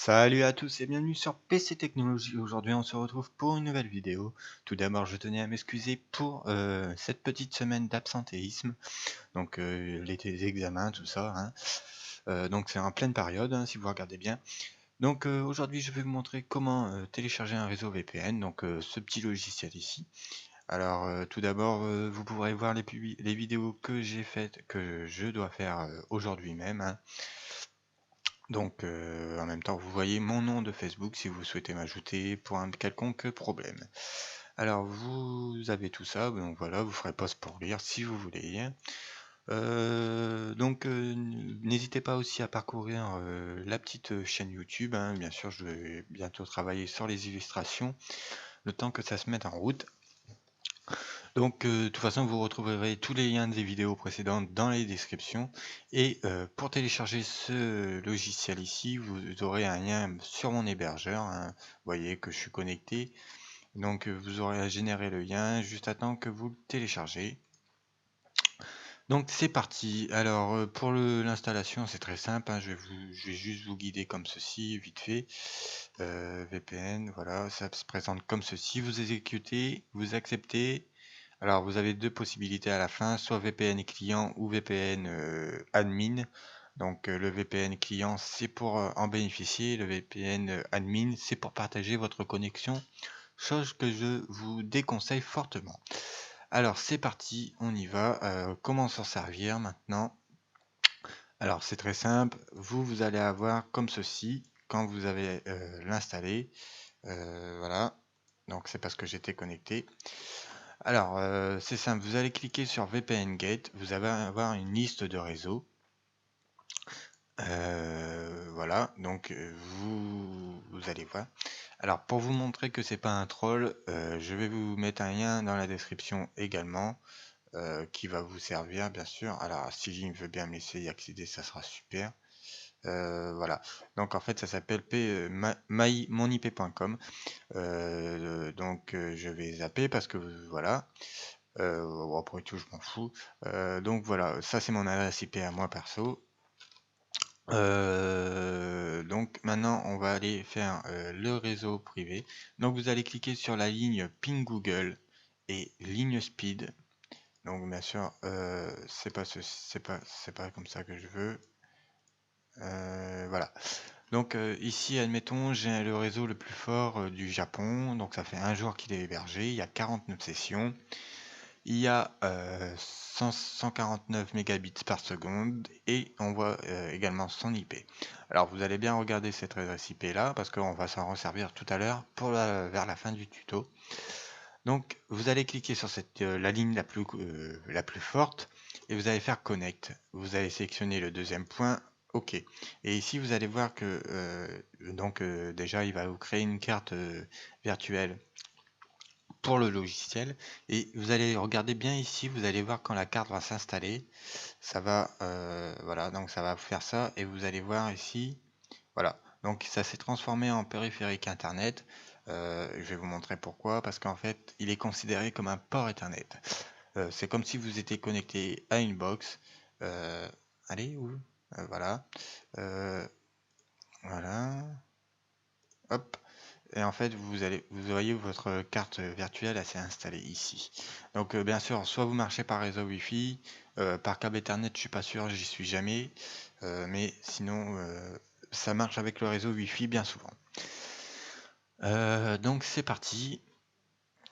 Salut à tous et bienvenue sur PC Technologie. Aujourd'hui on se retrouve pour une nouvelle vidéo. Tout d'abord je tenais à m'excuser pour cette petite semaine d'absentéisme. Donc les examens, tout ça. Hein. Donc c'est en pleine période hein, si vous regardez bien. Donc aujourd'hui je vais vous montrer comment télécharger un réseau VPN. Donc ce petit logiciel ici. Alors tout d'abord vous pourrez voir les vidéos que j'ai faites, que je dois faire aujourd'hui même. Hein. Donc en même temps vous voyez mon nom de Facebook si vous souhaitez m'ajouter pour un quelconque problème. Alors vous avez tout ça, donc voilà, vous ferez pause pour lire si vous voulez. Donc n'hésitez pas aussi à parcourir la petite chaîne YouTube, hein. Bien sûr je vais bientôt travailler sur les illustrations, le temps que ça se mette en route. Donc de toute façon vous retrouverez tous les liens des vidéos précédentes dans les descriptions et pour télécharger ce logiciel ici vous aurez un lien sur mon hébergeur, hein. Vous voyez que je suis connecté, donc vous aurez à générer le lien juste à temps que vous le téléchargez. Donc c'est parti. Alors pour l'installation c'est très simple, hein. Je vais juste vous guider comme ceci vite fait. VPN, voilà, ça se présente comme ceci, vous exécutez, vous acceptez. Alors vous avez deux possibilités à la fin, soit VPN client ou VPN admin. Donc le VPN client c'est pour en bénéficier, le VPN admin c'est pour partager votre connexion, chose que je vous déconseille fortement. Alors c'est parti, on y va. Comment s'en servir maintenant? Alors c'est très simple, vous allez avoir comme ceci quand vous avez l'installé. Voilà, donc c'est parce que j'étais connecté. Alors, c'est simple, vous allez cliquer sur VPN Gate, vous allez avoir une liste de réseaux. Voilà, donc vous allez voir. Alors, pour vous montrer que c'est pas un troll, je vais vous mettre un lien dans la description également, qui va vous servir, bien sûr. Alors, si Jim veut bien me laisser y accéder, ça sera super. Voilà, donc en fait ça s'appelle monip.com. Donc je vais zapper parce que voilà. Bon, après tout, je m'en fous. Donc voilà, ça c'est mon adresse IP à moi perso. Donc maintenant, on va aller faire le réseau privé. Donc vous allez cliquer sur la ligne Ping Google et ligne Speed. Donc bien sûr, c'est pas comme ça que je veux. Voilà. Donc ici, admettons, j'ai le réseau le plus fort du Japon. Donc ça fait un jour qu'il est hébergé. Il y a 49 sessions. Il y a 149 mégabits par seconde et on voit également son IP. Alors vous allez bien regarder cette adresse IP là parce qu'on va s'en resservir tout à l'heure pour vers la fin du tuto. Donc vous allez cliquer sur la ligne la plus forte et vous allez faire connect. Vous allez sélectionner le deuxième point. OK. Et ici vous allez voir que déjà il va vous créer une carte virtuelle pour le logiciel et vous allez regarder bien ici, vous allez voir quand la carte va s'installer, ça va voilà, donc ça va vous faire ça et vous allez voir ici, voilà, donc ça s'est transformé en périphérique internet. Je vais vous montrer pourquoi, parce qu'en fait il est considéré comme un port Ethernet. C'est comme si vous étiez connecté à une box. Allez, où voilà, voilà, hop. Et en fait, vous voyez votre carte virtuelle, elle s'est installée ici. Donc bien sûr, soit vous marchez par réseau Wi-Fi, par câble Ethernet, je suis pas sûr, j'y suis jamais, mais sinon ça marche avec le réseau Wi-Fi bien souvent. Donc c'est parti.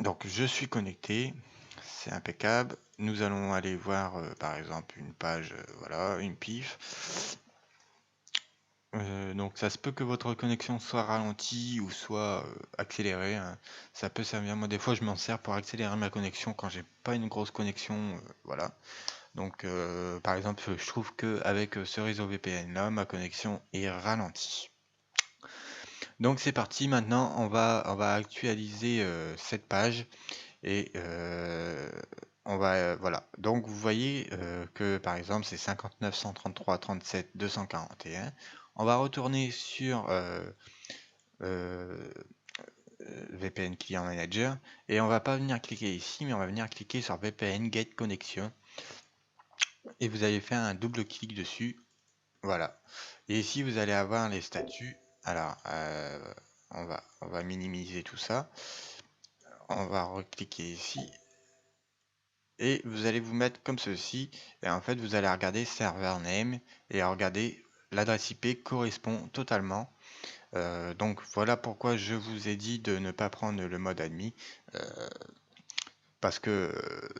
Donc je suis connecté, c'est impeccable. Nous allons aller voir par exemple une page, voilà, une pif. Donc ça se peut que votre connexion soit ralentie ou soit accélérée, hein. Ça peut servir. Moi des fois je m'en sers pour accélérer ma connexion quand j'ai pas une grosse connexion, voilà. Donc par exemple je trouve que avec ce réseau VPN là ma connexion est ralentie. Donc c'est parti, maintenant on va actualiser cette page et on va voilà. Donc vous voyez que par exemple c'est 59 133 37 241. On va retourner sur VPN Client Manager et on va pas venir cliquer ici, mais on va venir cliquer sur VPN Gate Connection et vous allez faire un double clic dessus, voilà. Et ici vous allez avoir les statuts. Alors, on va minimiser tout ça. On va recliquer ici. Et vous allez vous mettre comme ceci. Et en fait, vous allez regarder server name et regarder l'adresse IP correspond totalement. Donc voilà pourquoi je vous ai dit de ne pas prendre le mode admin. Parce que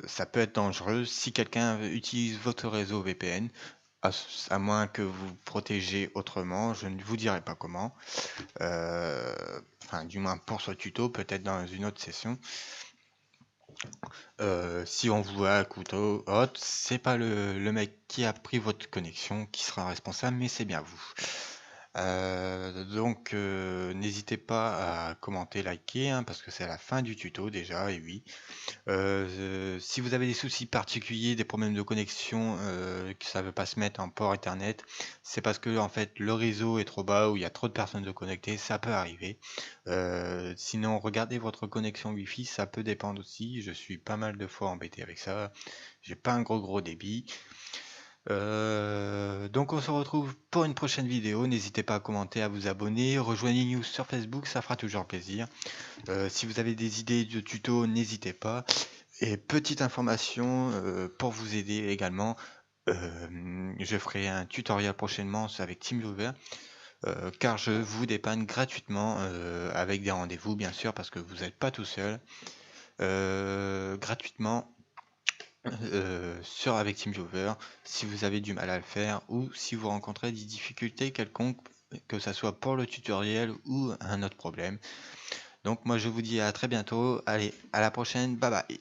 ça peut être dangereux si quelqu'un utilise votre réseau VPN, à moins que vous protégez autrement, je ne vous dirai pas comment. Enfin, du moins pour ce tuto, peut-être dans une autre session. Si on vous voit à couteau hot, c'est pas le mec qui a pris votre connexion qui sera responsable, mais c'est bien vous. Donc n'hésitez pas à commenter, liker, hein, parce que c'est la fin du tuto déjà, et oui. Si vous avez des soucis particuliers, des problèmes de connexion, que ça veut pas se mettre en port Ethernet, c'est parce que en fait le réseau est trop bas ou il y a trop de personnes de connectées, ça peut arriver. Sinon, regardez votre connexion Wi-Fi, ça peut dépendre aussi. Je suis pas mal de fois embêté avec ça. J'ai pas un gros débit. Donc on se retrouve pour une prochaine vidéo. N'hésitez pas à commenter, à vous abonner. Rejoignez-nous sur Facebook, ça fera toujours plaisir. Si vous avez des idées de tutos, n'hésitez pas. Et petite information pour vous aider également, je ferai un tutoriel prochainement avec TeamViewer, car je vous dépanne gratuitement avec des rendez-vous bien sûr parce que vous n'êtes pas tout seul, gratuitement avec TeamViewer si vous avez du mal à le faire ou si vous rencontrez des difficultés quelconques, que ce soit pour le tutoriel ou un autre problème. Donc moi je vous dis à très bientôt, allez à la prochaine, bye bye.